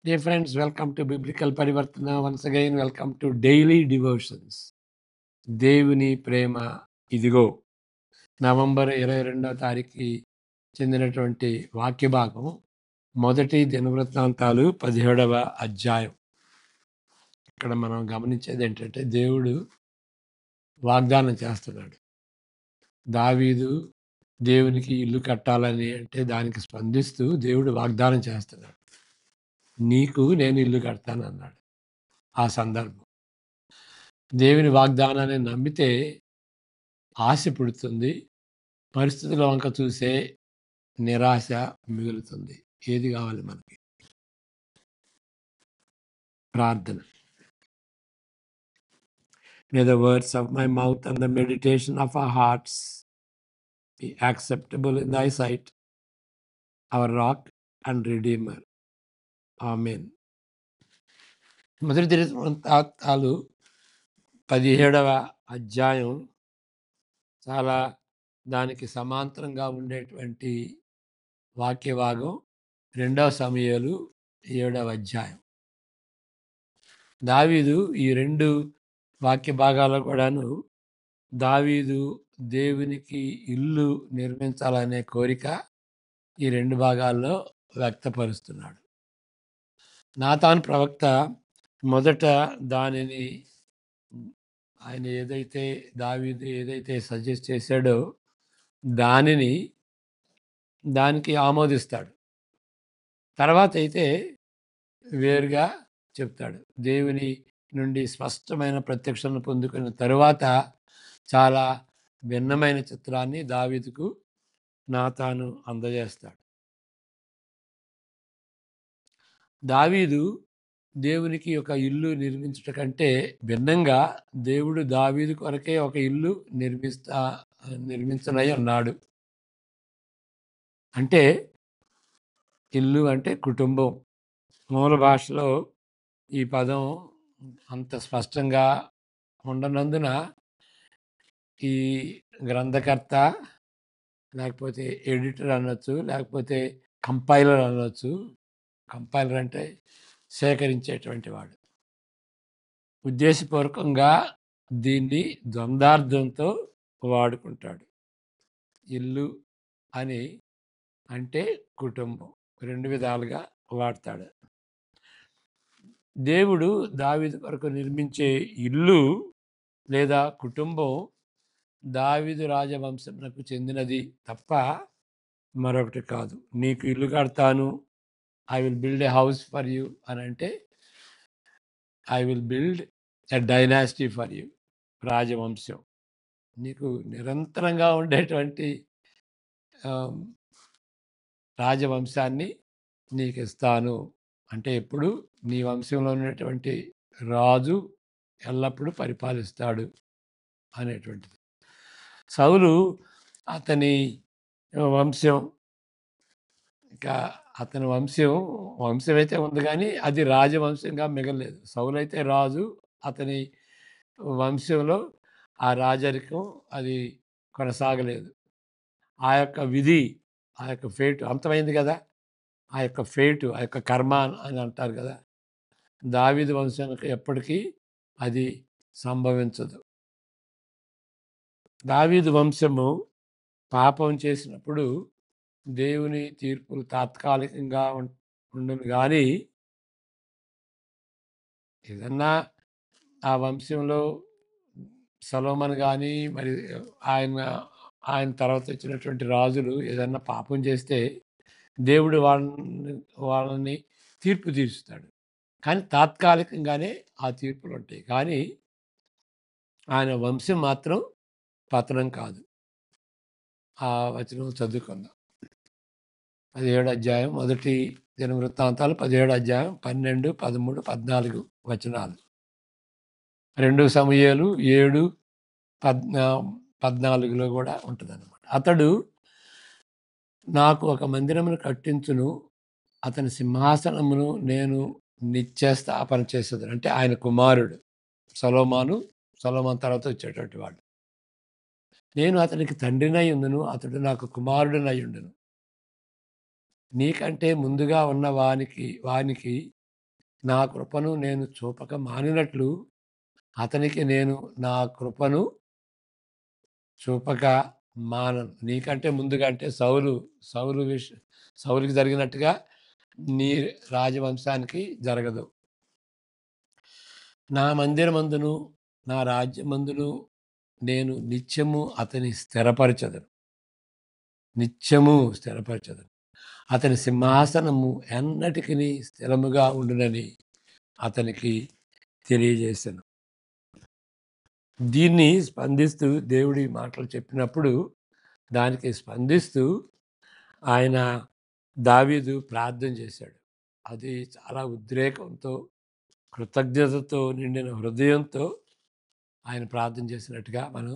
Dear friends, welcome to Biblical Parivartana. Once again, welcome to Daily Devotions. దేవుని ప్రేమ ఇదిగో November 22వ తారీఖుకి చెందినటువంటి వాక్య భాగం మొదటి దినవృత్తాంతాలు 17వ అధ్యాయం. ఇక్కడ మనం గమనించేది ఏంటంటే దేవుడు వాగ్దానం చేస్తున్నాడు. దావీదు దేవునికి ఇల్లు కట్టాలని అంటే దానికి స్పందిస్తూ దేవుడు వాగ్దానం చేస్తున్నాడు. నీకు నేను ఇల్లు కడతాను అన్నాడు. ఆ సందర్భం దేవుని వాగ్దానాన్ని నమ్మితే ఆశ పుడుతుంది. పరిస్థితుల వంక చూసే నిరాశ మిగులుతుంది. ఏది కావాలి మనకి? ప్రార్థన. May the words of my mouth and the meditation of our hearts be acceptable in thy sight, our rock and redeemer. Amen. మొదటి దినవృత్తాంతాలు 17వ అధ్యాయం చాలా దానికి సమాంతరంగా ఉండేటువంటి వాక్య భాగం 2వ సమూయేలు 7వ అధ్యాయం. దావీదు ఈ 2 వాక్య భాగాల్లో కూడాను దావీదు దేవునికి ఇల్లు నిర్మించాలనే కోరిక ఈ 2 భాగాల్లో వ్యక్తపరుస్తున్నాడు. నాతాను ప్రవక్త మొదట దానిని ఆయన దావీదు ఏదైతే సజెస్ట్ చేశాడో దానికి ఆమోదిస్తాడు. తర్వాత అయితే వేరుగా చెప్తాడు. దేవుని నుండి స్పష్టమైన ప్రత్యక్షతను పొందుకున్న తరువాత చాలా భిన్నమైన చిత్రాన్ని దావీదుకు నాతాను అందజేస్తాడు. దావీదు దేవునికి ఒక ఇల్లు నిర్మించుట కంటే భిన్నంగా దేవుడు దావీదు కొరకే ఒక ఇల్లు నిర్మించనై ఉన్నాడు. అంటే ఇల్లు అంటే కుటుంబం. మూల భాషలో ఈ పదం అంత స్పష్టంగా ఉండనందున ఈ గ్రంథకర్త లేకపోతే ఎడిటర్ అనొచ్చు, లేకపోతే కంపైలర్ అనొచ్చు. కంపైలర్ అంటే సేకరించేటువంటి వాడు. ఉద్దేశపూర్వకంగా దీన్ని ద్వందార్థంతో వాడుకుంటాడు. ఇల్లు అని అంటే కుటుంబం 2 విధాలుగా వాడతాడు. దేవుడు దావీదు కొరకు నిర్మించే ఇల్లు లేదా కుటుంబం దావీదు రాజవంశమునకు చెందినది తప్ప మరొకటి కాదు. నీకు ఇల్లు కడతాను, I will build a house for you అని అంటే I will build a dynasty for you, రాజవంశం. నీకు నిరంతరంగా ఉండేటువంటి రాజవంశాన్ని నీకు ఇస్తాను అంటే ఎప్పుడు నీ వంశంలో ఉన్నటువంటి రాజు ఎల్లప్పుడూ పరిపాలిస్తాడు అనేటువంటిది. సౌలు అతని వంశం ఇంకా అతని వంశం అయితే ఉంది కానీ అది రాజవంశంగా మిగలలేదు. సౌలు అయితే రాజు, అతని వంశంలో ఆ రాజరికం అది కొనసాగలేదు. ఆ యొక్క విధి, ఆ యొక్క ఫేటు అంతమైంది కదా. ఆ యొక్క ఫేటు, ఆ యొక్క కర్మ అని అంటారు కదా. దావీదు వంశానికి ఎప్పటికీ అది సంభవించదు. దావీదు వంశము పాపం చేసినప్పుడు దేవుని తీర్పులు తాత్కాలికంగా ఉండును కానీ ఏదన్నా ఆ వంశంలో సొలొమోను కానీ మరి ఆయన తర్వాత వచ్చినటువంటి రాజులు ఏదన్నా పాపం చేస్తే దేవుడు వాళ్ళని తీర్పు తీరుస్తాడు. కానీ తాత్కాలికంగానే ఆ తీర్పులు ఉంటాయి. కానీ ఆయన వంశం మాత్రం పతనం కాదు. ఆ వచనం చదువుకుందాం. 17వ అధ్యాయం మొదటి దినవృత్తాంతాలు 17వ అధ్యాయం 12, 13, 14 వచనాలు. 2 సమూయేలు 7, 14లో కూడా ఉంటుందన్నమాట. అతడు నాకు ఒక మందిరమును కట్టించును, అతని సింహాసనమును నేను నిత్య స్థాపన చేసేదను. అంటే ఆయన కుమారుడు సొలొమోను తర్వాత వచ్చేటువంటి వాడు. నేను అతనికి తండ్రినై ఉండును, అతడు నాకు కుమారుడినై ఉండును. నీకంటే ముందుగా ఉన్న వానికి నా కృపను నేను చూపక మానినట్లు అతనికి నేను నా కృపను చూపక మానను. నీకంటే ముందుగా అంటే సౌలు సౌలుకి జరిగినట్టుగా నీ రాజవంశానికి జరగదు. నా మందిరమందును, నా రాజ్యమందును నేను నిత్యము అతని స్థిరపరచెదను. నిత్యము స్థిరపరచెదను. అతని సింహాసనము ఎన్నటికిని స్థిరముగా ఉండునని అతనికి తెలియజేశాను. దీన్ని స్పందిస్తూ దేవుడి మాటలు చెప్పినప్పుడు దానికి స్పందిస్తూ ఆయన దావీదు ప్రార్థన చేశాడు. అది చాలా ఉద్రేకంతో, కృతజ్ఞతతో నిండిన హృదయంతో ఆయన ప్రార్థన చేసినట్టుగా మనం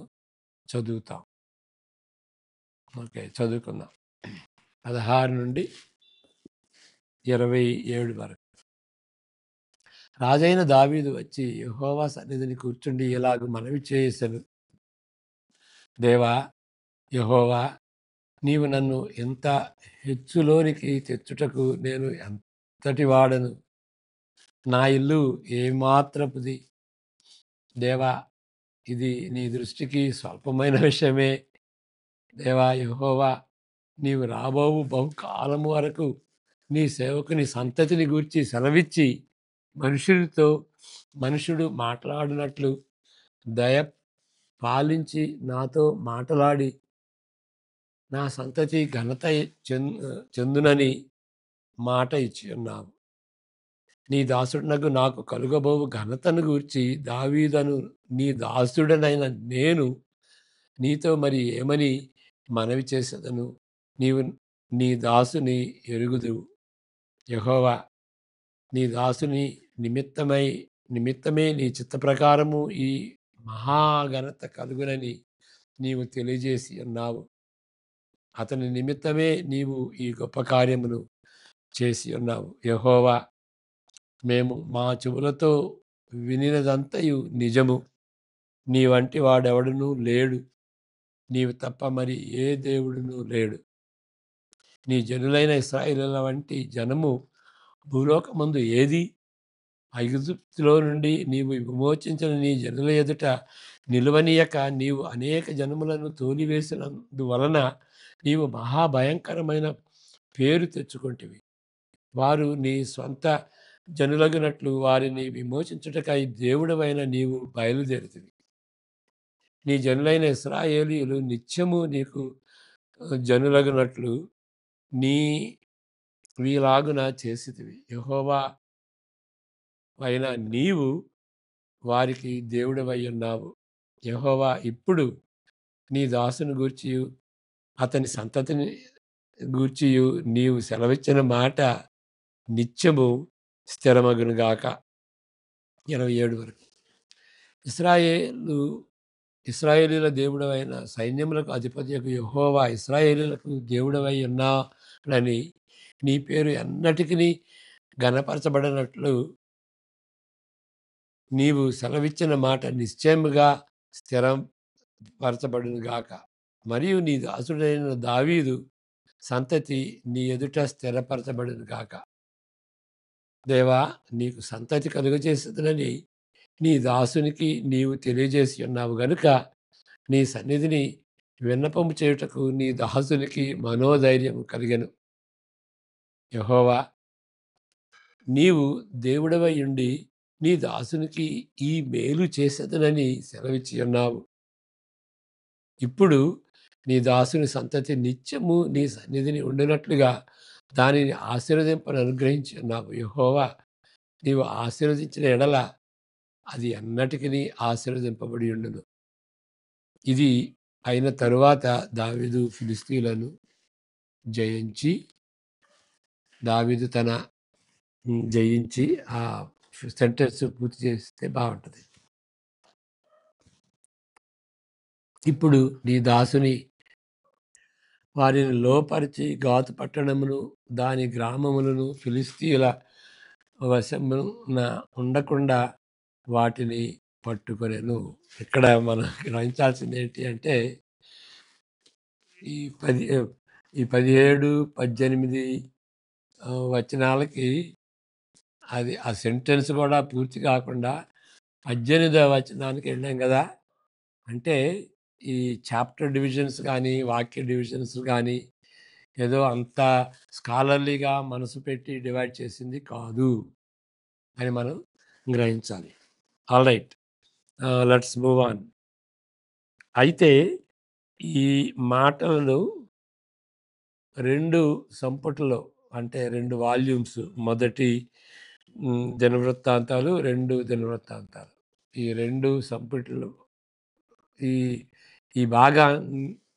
చదువుతాం. ఓకే, చదువుకుందాం. 16 నుండి 27 వరకు. రాజైన దావీదు వచ్చి యెహోవా సన్నిధిని కూర్చుండి ఇలాగ మనవి చేసెను. దేవా యెహోవా, నీవు నన్ను ఇంత హెచ్చులోనికి తెచ్చుటకు నేను ఎంతటి వాడను. నా ఇల్లు ఏమాత్రపుది. దేవా, ఇది నీ దృష్టికి స్వల్పమైన విషయమే. దేవా యెహోవా, నీవు రాబోవు బహుకాలము వరకు నీ సేవకుని సంతతిని గూర్చి సెలవిచ్చి మనుషుడు మాట్లాడినట్లు దయ పాలించి నాతో మాటలాడి నా సంతతి ఘనత చెందునని మాట ఇచ్చి ఉన్నావు. నీ దాసుడునకు నాకు కలుగబోవు ఘనతను గూర్చి దావీదను నీ దాసుడనైన నేను నీతో మరి ఏమని మనవి చేసేదను. నీవు నీ దాసుని ఎరుగుదువు. యెహోవా, నీ దాసుని నిమిత్తమే నీ చిత్త ప్రకారము ఈ మహాఘనత కలుగునని నీవు తెలియజేసి ఉన్నావు. అతని నిమిత్తమే నీవు ఈ గొప్ప కార్యమును చేసి ఉన్నావు. యెహోవా, మేము మా చెవులతో వినినదంతయు నిజము. నీ వంటి వాడెవడునూ లేడు. నీవు తప్ప మరి ఏ దేవుడునూ లేడు. నీ జనులైన ఇశ్రాయేలీయుల వంటి జనము భూలోకమందు ఏది? ఐగుప్తులో నుండి నీవు విమోచించిన నీ జనుల ఎదుట నిలువనీయక నీవు అనేక జనములను తోలివేసినందువలన నీవు మహాభయంకరమైన పేరు తెచ్చుకొంటివి. వారు నీ స్వంత జనులగునట్లు వారిని విమోచించుటకై దేవుడవైన నీవు బయలుదేరితివి. నీ జనులైన ఇశ్రాయేలీయులు నిత్యము నీకు జనులగునట్లు వీలాగున చేసితివి. యెహోవా అయిన నీవు వారికి దేవుడవై ఉన్నావు. యెహోవా, ఇప్పుడు నీ దాసుని గూర్చియు అతని సంతతిని గూర్చియు నీవు సెలవిచ్చిన మాట నిత్యము స్థిరమగునుగాక. 27 వరకు. ఇశ్రాయేలీయుల దేవుడవైన సైన్యములకు అధిపతియగు యెహోవా, ఇశ్రాయేలీయులకు దేవుడవై ఉన్నాడని నీ పేరు ఎన్నటికిని ఘనపరచబడినట్లు నీవు సెలవిచ్చిన మాట నిశ్చయముగా స్థిరపరచబడునుగాక. మరియు నీ దాసుడైన దావీదు సంతతి నీ ఎదుట స్థిరపరచబడునుగాక. దేవా, నీకు సంతతి కలుగజేసేదనని నీ దాసునికి నీవు తెలియజేసి ఉన్నావు గనుక నీ సన్నిధిని విన్నపము చేయుటకు నీ దాసునికి మనోధైర్యం కలిగెను. యెహోవా, నీవు దేవుడవై ఉండి నీ దాసునికి ఈ మేలు చేసేదనని సెలవిచ్చి ఉన్నావు. ఇప్పుడు నీ దాసుని సంతతి నిత్యము నీ సన్నిధిని ఉండినట్లుగా దానిని ఆశీర్వదింపని అనుగ్రహించి ఉన్నావు. యెహోవా, నీవు ఆశీర్వదించిన ఎడల అది ఎన్నటికిని ఆశీర్వదింపబడి ఉండును. ఇది అయిన తరువాత దావీదు ఫిలిష్తీయులను జయించి ఆ సెంటెన్స్ పూర్తి చేస్తే బాగుంటుంది. ఇప్పుడు నీ దాసుని వారిని లోపరిచి గాతు పట్టణమును దాని గ్రామములను ఫిలిష్తీయుల వశమున ఉండకుండా వాటిని పట్టుకొనెను. ఇక్కడ మనం గ్రహించాల్సింది ఏంటి అంటే ఈ 17, 18 వచనాలకి అది ఆ సెంటెన్స్ కూడా పూర్తి కాకుండా 18వ వచనానికి వెళ్ళాం కదా! అంటే ఈ చాప్టర్ డివిజన్స్ గానీ, వాక్య డివిజన్స్ గానీ, ఏదో అంత స్కాలర్లీగా మనసు పెట్టి డివైడ్ చేసింది కాదు అని మనం గ్రహించాలి. ఆల్రైట్. Let's move on. అయితే ఈ మాటలను 2 సంపుటిలో అంటే 2 వాల్యూమ్స్, మొదటి దినవృత్తాంతాలు, 2 దినవృత్తాంతాలు. ఈ 2 సంపుటిలో ఈ ఈ భాగా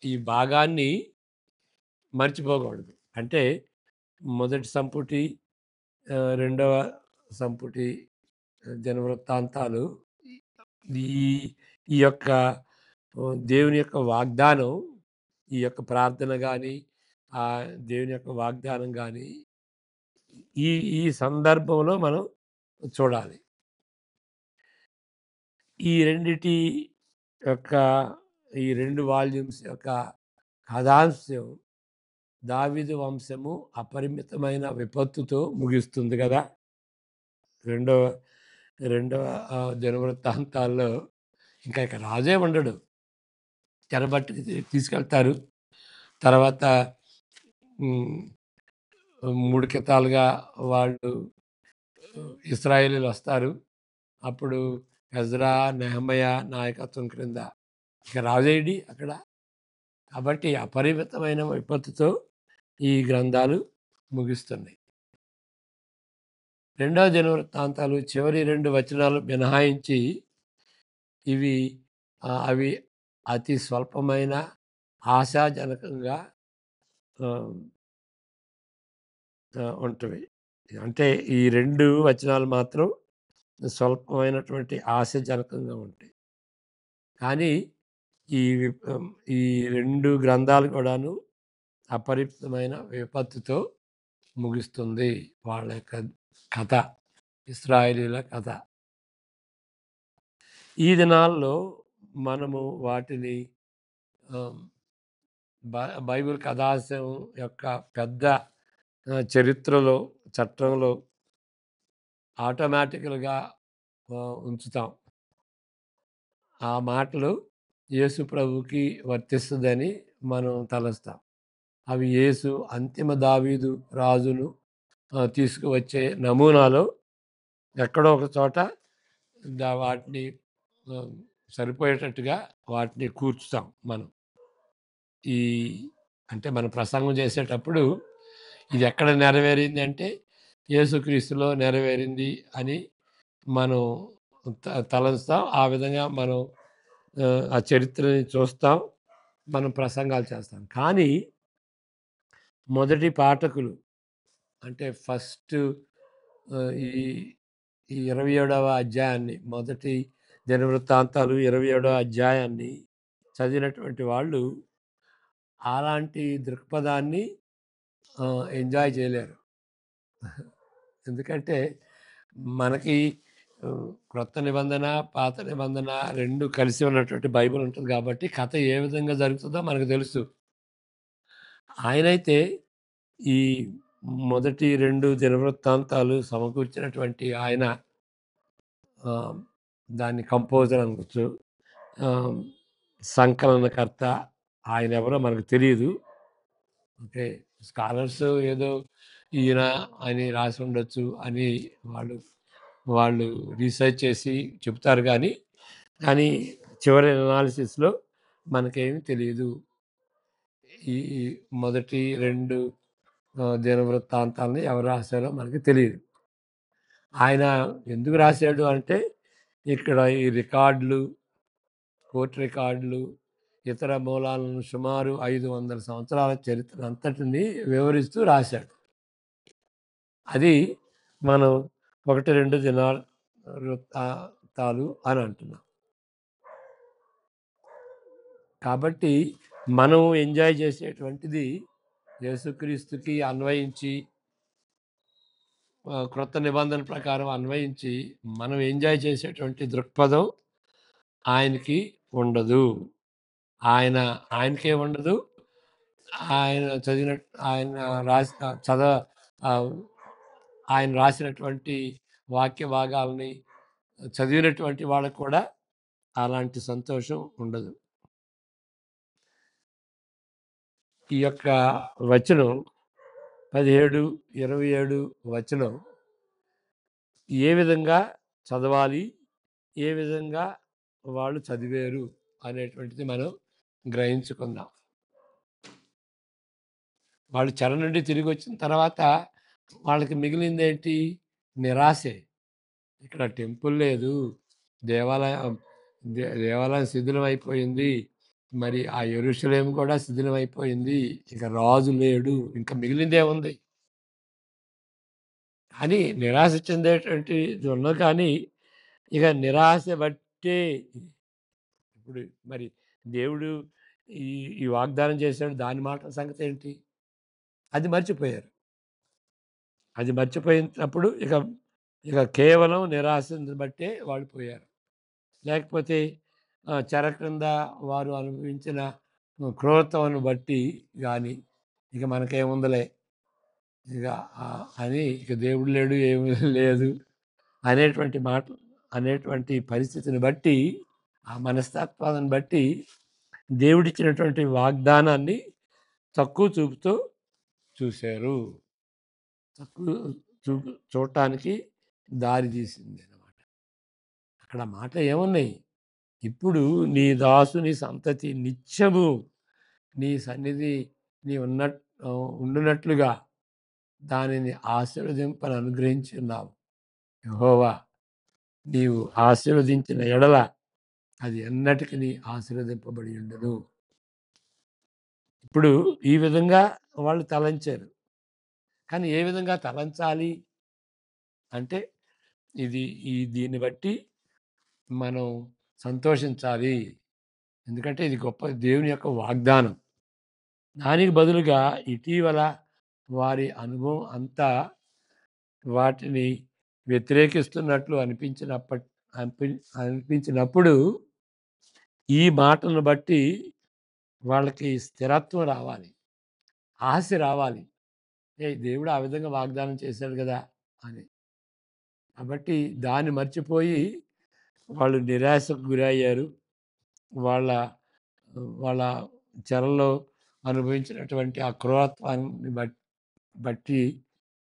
ఈ భాగాన్ని మర్చిపోకూడదు. అంటే మొదటి సంపుటి, రెండవ సంపుటి దినవృత్తాంతాలు ఈ ఈ యొక్క దేవుని యొక్క వాగ్దానం, ఈ యొక్క ప్రార్థన గాని, దేవుని యొక్క వాగ్దానం గాని ఈ ఈ సందర్భంలో మనం చూడాలి. ఈ రెండిటి యొక్క ఈ 2 వాల్యూమ్స్ యొక్క కథాంశం దావీదు వంశము అపరిమితమైన విపత్తుతో ముగిస్తుంది గదా! రెండవ రెండవ దినవృత్తాంతాల్లో ఇంకా ఇక రాజే ఉండడు. చెరబట్టి తీసుకెళ్తారు. తర్వాత హ్మ్. 3 కితాలుగా వాళ్ళు ఇశ్రాయేలీయులొస్తారు. అప్పుడు ఎజ్రా, నెహెమయ నాయకత్వం క్రింద ఇక రాజేయడి అక్కడ. కాబట్టి అపరిమితమైన విపత్తుతో ఈ గ్రంథాలు ముగిస్తున్నాయి. రెండవ దినవృత్తాంతాలు చివరి 2 వచనాలు మినహాయించి ఇవి అవి అతి స్వల్పమైన ఆశాజనకంగా ఆహ్, ఉంటవి. అంటే ఈ 2 వచనాలు మాత్రం స్వల్పమైనటువంటి ఆశాజనకంగా ఉంటాయి. కానీ ఈ ఈ 2 గ్రంథాలు కూడాను అపరిమితమైన విపత్తుతో ముగుస్తుంది. వాళ్ళ యొక్క కథ. ఇశ్రాయేలీయుల కథ. ఈ దినాల్లో మనము వాటిని ఆహ్, బైబిల్ కథాంశం యొక్క పెద్ద చరిత్రలో, చట్టంలో ఆటోమేటికల్‌గా ఉంచుతాం. ఆ మాటలు యేసు ప్రభువుకి వర్తిస్తదని మనం తలస్తాం. అవి యేసు అంతిమ దావీదు రాజును తీసుకువచ్చే నమూనాలో ఎక్కడో ఒక చోట వాటిని ఆహ్, సరిపోయేటట్టుగా వాటిని కూర్చుతాం మనం. ఈ అంటే మనం ప్రసంగం చేసేటప్పుడు ఇది ఎక్కడ నెరవేరింది అంటే యేసుక్రీస్తులో నెరవేరింది అని మనం తలంస్తాం. ఆ విధంగా మనం ఆ చరిత్రని చూస్తాం. మనం ప్రసంగాలు చేస్తాం. కానీ మొదటి పాఠకులు అంటే ఫస్ట్ ఈ ఈ 27వ అధ్యాయాన్ని, మొదటి దినవృత్తాంతాలు 27వ అధ్యాయాన్ని చదివినటువంటి వాళ్ళు అలాంటి దృక్పథాన్ని ఎంజాయ్ చేయలేరు. ఎందుకంటే మనకి క్రొత్త నిబంధన, పాత నిబంధన 2 కలిసి ఉన్నటువంటి బైబిల్ ఉంటుంది కాబట్టి కథ ఏ విధంగా జరుగుతుందో మనకు తెలుసు. ఆయనైతే ఈ మొదటి 2 దినవృత్తాంతాలు సమకూర్చినటువంటి ఆయన ఆహ్, దాన్ని కంపోజర్ అనొచ్చు. ఆహ్, సంకలనకర్త ఆయనెవరో మనకు తెలీదు. ఓకే. స్కాలర్స్ ఏదో ఈయన అని రాసి ఉండొచ్చు అని వాళ్ళు వాళ్ళు రీసెర్చ్ చేసి చెప్తారు గానీ, కానీ చివరి అనాలిసిస్‌లో మనకేమి తెలీదు. ఈ మొదటి 2 దినవృత్తాంతాలని ఎవరు రాసారో మనకు తెలీదు. ఆయన ఎందుకు రాసాడు అంటే, ఇక్కడ ఈ రికార్డులు, కోర్ట్ రికార్డులు, ఇతర మూలాలను సుమారు 500 సంవత్సరాల చరిత్రనంతటిని వివరిస్తూ రాశాడు. అది మనం 1, 2 దినాలు వృత్తాంతాలు అని అంటున్నాం. కాబట్టి మనం ఎంజాయ్ చేసేటువంటిది యేసుక్రీస్తుకి అన్వయించి క్రొత్త నిబంధన ప్రకారం అన్వయించి మనం ఎంజాయ్ చేసేటువంటి దృక్పథం ఆయనకి ఉండదు. ఆయనకే ఉండదు. ఆయన చదివిన ఆయన రాసిన ఆహ్, ఆయన రాసినటువంటి వాక్య భాగాల్ని చదివినటువంటి వాళ్ళకి కూడా అలాంటి సంతోషం ఉండదు. ఈ యొక్క వచనం 17, 27 వచనం ఏ విధంగా చదవాలి, ఏ విధంగా వాళ్ళు చదివారు అనేటువంటిది మనం గ్రహించుకుందాం. వాళ్ళు చెర నుండి తిరిగి వచ్చిన తర్వాత వాళ్ళకి మిగిలిందేంటి? నిరాశే. ఇక్కడ టెంపుల్ లేదు, దేవాలయం దేవాలయం శిథిలమైపోయింది. మరి ఆ యెరూషలేము కూడా శిథిలమైపోయింది. ఇక రాజు లేడు. ఇంకా మిగిలిందేముంది? అని నిరాశ చెందేటువంటిది ఉన్నది. కానీ ఇక నిరాశ బట్టే ఇప్పుడు మరి దేవుడు ఈ ఈ వాగ్దానం చేశాడు. దాని మాట సంగతేంటి? అది మర్చిపోయారు. అది మర్చిపోయినప్పుడు ఇక ఇక కేవలం నిరాశను బట్టే వాళ్ళు పోయారు. లేకపోతే చెర క్రింద వారు అనుభవించిన క్రూరత్వమును బట్టి గాని, ఇక మనకేముందిలే ఇక అని ఇక దేవుడు లేడు, ఏమీ లేదు అనేటువంటి మాట అనేటువంటి పరిస్థితిని బట్టి, ఆ మనస్తత్వాన్ని బట్టి దేవుడిచ్చినటువంటి వాగ్దానాన్ని తక్కువ చూపుతో చూశారు. తక్కువ చూడటానికి దారి తీసిందనమాట. అక్కడ మాట ఏమున్నాయి? ఇప్పుడు నీ దాసుని సంతతి నిత్యము నీ సన్నిధి నీ ఉండునట్లుగా దానిని ఆశీర్వదింపని అనుగ్రహించి ఉన్నావు. యెహోవా, నీవు ఆశీర్వదించిన ఎడల అది ఎన్నటికి ఆశీర్వదింపబడి ఉండును. ఇప్పుడు ఈ విధంగా వాళ్ళు తలంచారు. కానీ ఏ విధంగా తలంచాలి అంటే దీన్ని బట్టి మనం సంతోషించాలి. ఎందుకంటే ఇది గొప్ప దేవుని యొక్క వాగ్దానం. దానికి బదులుగా ఇటీవల వారి అనుభవం అంతా వాటిని వ్యతిరేకిస్తున్నట్లు అనిపించినప్పుడు ఈ మాటలను బట్టి వాళ్ళకి స్థిరత్వం రావాలి, ఆశ రావాలి. దేవుడు ఆ విధంగా వాగ్దానం చేశాడు కదా అని. కాబట్టి దాన్ని మర్చిపోయి వాళ్ళు నిరాశకు గురయ్యారు. వాళ్ళ వాళ్ళ చెరలో అనుభవించినటువంటి ఆ క్రూరత్వాన్ని బట్టి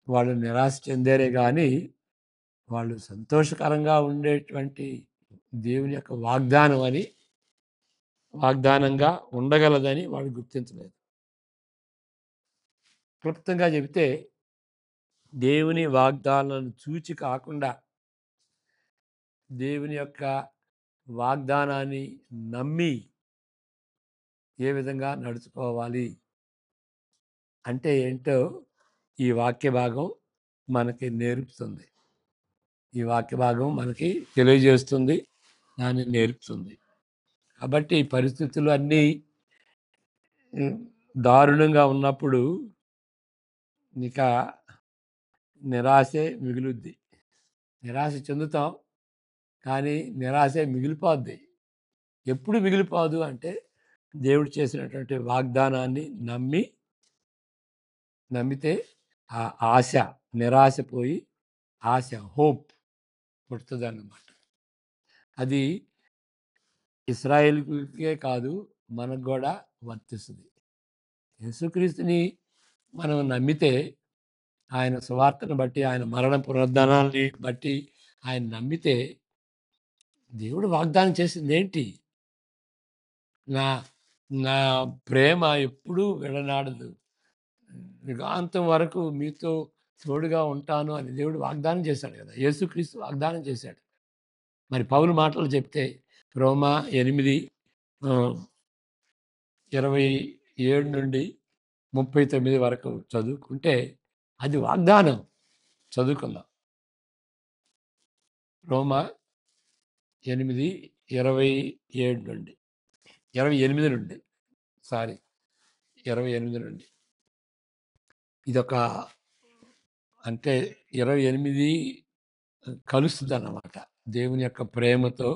వాళ్ళు నిరాశ చెందారే కానీ వాళ్ళు సంతోషకరంగా ఉండేటువంటి దేవుని యొక్క వాగ్దానంగా ఉండగలదని వాళ్ళు గుర్తించలేదు. క్లుప్తంగా చెబితే దేవుని వాగ్దానాలను చూచి కాకుండా దేవుని యొక్క వాగ్దానాన్ని నమ్మి ఏ విధంగా నడుచుకోవాలి అంటే ఏంటో ఈ వాక్య భాగం మనకి నేర్పుతుంది. ఈ వాక్య భాగం మనకి తెలియజేస్తుంది, దాన్ని నేర్పుతుంది. కాబట్టి పరిస్థితులు అన్నీ దారుణంగా ఉన్నప్పుడు ఇక నిరాశే మిగులుద్ది. నిరాశ చెందుతాం, కానీ నిరాశే మిగిలిపోద్ది. ఎప్పుడు మిగిలిపోదు అంటే దేవుడు చేసినటువంటి వాగ్దానాన్ని నమ్మితే ఆ ఆశ, నిరాశ పోయి ఆశ, హోప్ పుడుతుందన్నమాట. అది ఇశ్రాయేలుకే కాదు, మనకు కూడా వర్తిస్తుంది. యేసుక్రీస్తుని మనం నమ్మితే, ఆయన సువార్తను బట్టి, ఆయన మరణ పునరుద్ధానాన్ని బట్టి ఆయన నమ్మితే దేవుడు వాగ్దానం చేసింది ఏంటి? నా నా ప్రేమ ఎప్పుడూ విడనాడదు, యుగాంతం వరకు మీతో తోడుగా ఉంటాను అని దేవుడు వాగ్దానం చేశాడు కదా. యేసుక్రీస్తు వాగ్దానం చేశాడు. మరి పౌలు మాటలు చెప్తే రోమా 8:27 నుండి 39 వరకు చదువుకుంటే అది వాగ్దానం. చదువుకుందాం. రోమా 8:27 నుండి 28 నుండి 28 నుండి ఇదొక అంటే 28 కలుస్తుందన్నమాట. దేవుని యొక్క ప్రేమతో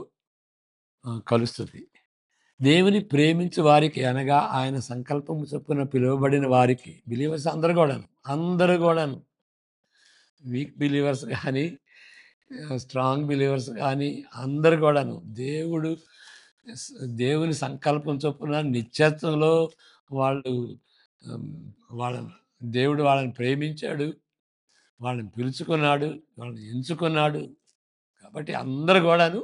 కలుస్తుంది. దేవుని ప్రేమించు వారికి అనగా ఆయన సంకల్పము చొప్పున పిలువబడిన వారికి, బిలీవర్స్ అందరూ కూడాను వీక్ బిలీవర్స్ గానీ, స్ట్రాంగ్ బిలీవర్స్ గానీ అందరూ గూడాను స్ దేవుని సంకల్పం చొప్పున నిత్యత్వంలో వాళ్ళు హ్మ్, వాళ్ళని దేవుడు వాళ్ళని ప్రేమించాడు. వాళ్ళని పిలుచుకున్నాడు. వాళ్ళని ఎంచుకున్నాడు. కాబట్టి అందరూ గూడాను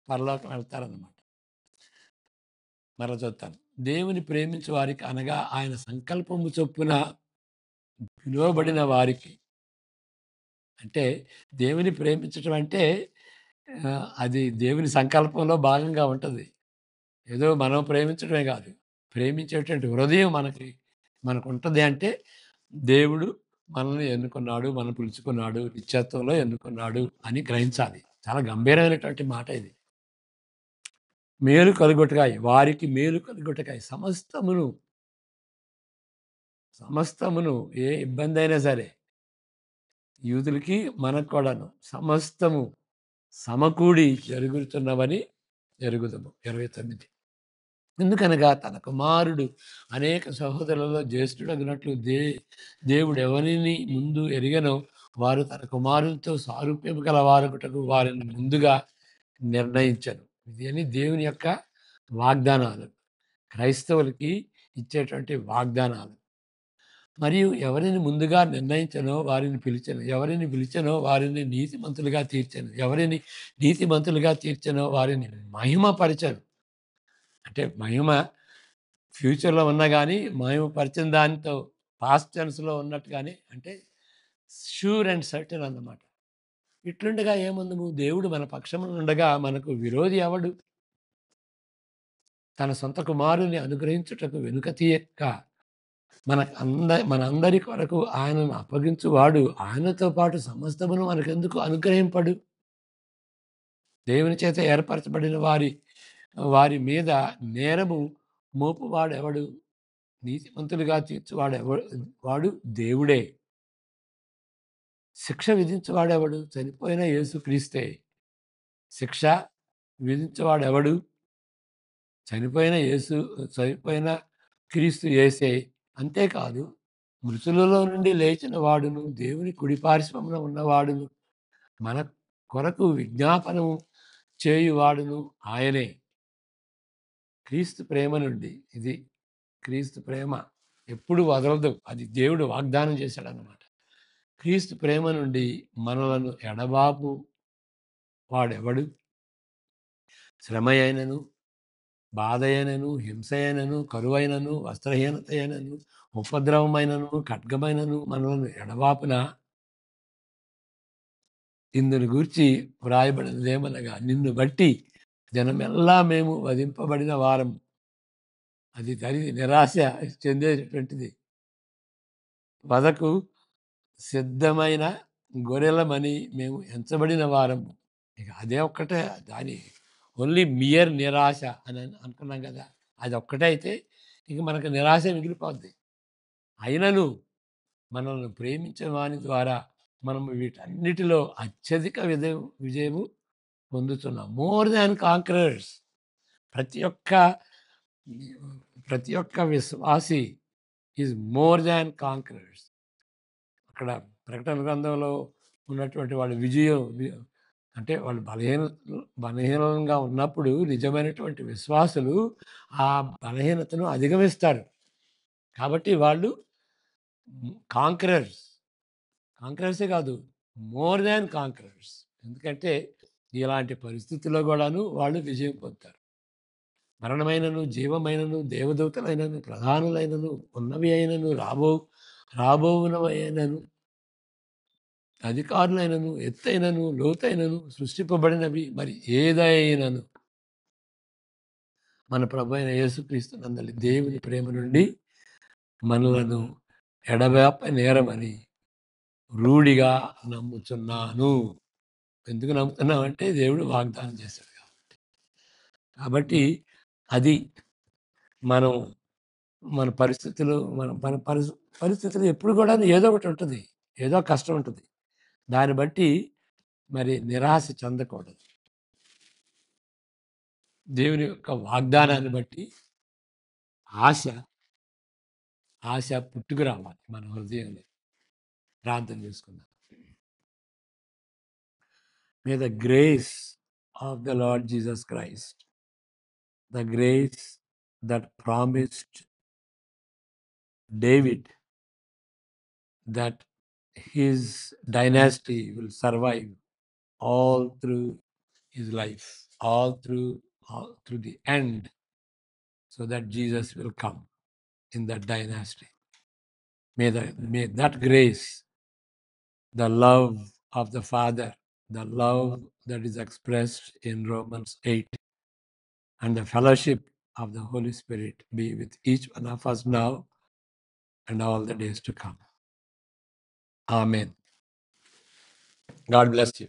పరలోకం వెళ్తారనమాట. మరలా చదువుతాను. దేవుని ప్రేమించు వారికి అనగా ఆయన సంకల్పము చొప్పున పిలువబడిన వారికి అంటే దేవుని ప్రేమించటం అంటే అది దేవుని సంకల్పంలో భాగంగా ఉంటది. ఏదో మనం ప్రేమించడమే గాదు. ప్రేమించేటువంటి హృదయం మనకుంటది అంటే దేవుడు మనల్ని ఎన్నుకున్నాడు. మనల్ని పిలుచుకున్నాడు. నిత్యత్వంలో ఎన్నుకున్నాడు అని గ్రహించాలి. చాలా గంభీరమైనటువంటి మాట ఇది. మేలు కలుగుటకాయి వారికి మేలు కలుగుటకాయి సమస్తమును ఏ ఇబ్బందైనా సరే యూదులకి మనకు కూడాను సమస్తము సమకూడి జరుగుతున్నవని ఎరుగుదుము. 29 ఎందుకనగా తన కుమారుడు అనేక సహోదరులలో జ్యేష్ఠుడగినట్లు దేవుడు ఎవరిని ముందు ఎరిగనో వారు తన కుమారునితో సారూప్యము గల వారొకటకు వారిని ముందుగా నిర్ణయించను. ఇది అని దేవుని యొక్క వాగ్దానాలు. క్రైస్తవులకి ఇచ్చేటువంటి వాగ్దానాలు. మరియు ఎవరిని ముందుగా నిర్ణయించెనో వారిని పిలిచెను. ఎవరిని పిలిచెనో వారిని నీతిమంతులుగా తీర్చెను. ఎవరిని నీతిమంతులుగా తీర్చెనో వారిని మహిమపరచెను. అంటే మహిమ ఫ్యూచర్‌లో ఉన్నా గానీ, మహిమపరిచిన దానితో పాస్ట్ టెన్స్‌లో ఉన్నట్టుగానే అంటే ష్యూర్ అండ్ సర్టెన్ అన్నమాట. ఇట్లుండగా ఏమందుము దేవుడు మన పక్షమున ఉండగా మనకు విరోధి ఎవడు? తన సొంత కుమారుని అనుగ్రహించుటకు వెనుక తీయక మనందరి కొరకు ఆయనను అప్పగించువాడు ఆయనతో పాటు సమస్తమును మనకెందుకు అనుగ్రహింపడు? దేవుని చేత ఏర్పరచబడిన వారి మీద నేరము మోపువాడెవడు? నీతిమంతులుగా వాడు దేవుడే. శిక్ష విధించువాడెవడు? చనిపోయిన యేసుక్రీస్తే. శిక్ష విధించేవాడెవడు? చనిపోయిన క్రీస్తు యేసే. అంతేకాదు మృతులలో నుండి లేచిన వాడును, దేవుని కుడి పార్శ్వమున ఉన్నవాడును, మన కొరకు విజ్ఞాపనము చేయువాడును ఆయనే. క్రీస్తు ప్రేమ నుండి ఇది క్రీస్తు ప్రేమ ఎప్పుడు వదలదు. అది దేవుడు వాగ్దానం చేశాడన్నమాట. క్రీస్తు ప్రేమ నుండి మనలను ఎడబాపు వాడెవడు? శ్రమ అయినను, బాధ అయినను, హింస అయినను, కరువైనను, వస్త్రహీనత అయినను, ఉపద్రవమైనను, ఖడ్గమైనను మనలను ఎడబాపున ఇందును గూర్చి వ్రాయబడినదేమనగా నిన్ను బట్టి జనమెల్లా మేము వధింపబడిన వారం. అది నిరాశ చెందేటటువంటిది. వధకు సిద్ధమైన గొర్రెలమని మేము ఎంచబడిన వారము. ఇక అదే ఒక్కటే దాని ఓన్లీ మియర్ నిరాశ అని అనుకున్నాం కదా! అదొక్కటే అయితే ఇంక మనకు నిరాశే మిగిలిపోద్ది. అయినను మనల్ని ప్రేమించిన వాని ద్వారా మనం వీటన్నిటిలో అత్యధిక విజయము పొందుతున్నాం. More than conquerors. ప్రతి ఒక్క ప్రతి ఒక్క విశ్వాసి ఈజ్ మోర్ దాన్ కాంకరర్స్. అక్కడ ప్రకటన గ్రంథంలో ఉన్నటువంటి వాళ్ళ విజయం అంటే వాళ్ళు బలహీనంగా ఉన్నప్పుడు నిజమైనటువంటి విశ్వాసులు ఆ బలహీనతను అధిగమిస్తారు. కాబట్టి వాళ్ళు కాంకరర్స్. కాంకరర్సే కాదు మోర్ దాన్ కాంకరర్స్. ఎందుకంటే ఇలాంటి పరిస్థితుల్లో కూడాను వాళ్ళు విజయం పొందుతారు. మరణమైనను, జీవమైనను, దేవదూతలైనను, ప్రధానులైనను, ఉన్నవి అయినను, రాబోవునవైనను, అధికారులైనను, ఎత్తైనను, లోతైనను, సృష్టింపబడినవి మరి ఏదైనను మన ప్రభు అయిన యేసుక్రీస్తు నందలి దేవుని ప్రేమ నుండి మనలను ఎడబాప నేరమని రూఢిగా నమ్ముచున్నాను. ఎందుకు నమ్ముతున్నామంటే దేవుడు వాగ్దానం చేశాడు కాబట్టి. కాబట్టి అది మనం మన పరిస్థితులు మన మన పరిస్థితులు ఎప్పుడు కూడా ఏదో ఒకటి ఉంటుంది. ఏదో కష్టం ఉంటుంది. దాన్ని బట్టి మరి నిరాశ చెందకూడదు. దేవుని యొక్క వాగ్దానాన్ని బట్టి ఆశ ఆశ పుట్టుకు రావాలి మన హృదయంలో. ప్రార్థన చేసుకుందాం. May the grace of the Lord Jesus Christ, the grace that promised David that his dynasty will survive all through his life, all through the end, so that Jesus will come in that dynasty. May that grace, the love of the Father, the love that is expressed in Romans 8, and the fellowship of the Holy Spirit be with each one of us now and all the days to come. Amen. God bless you.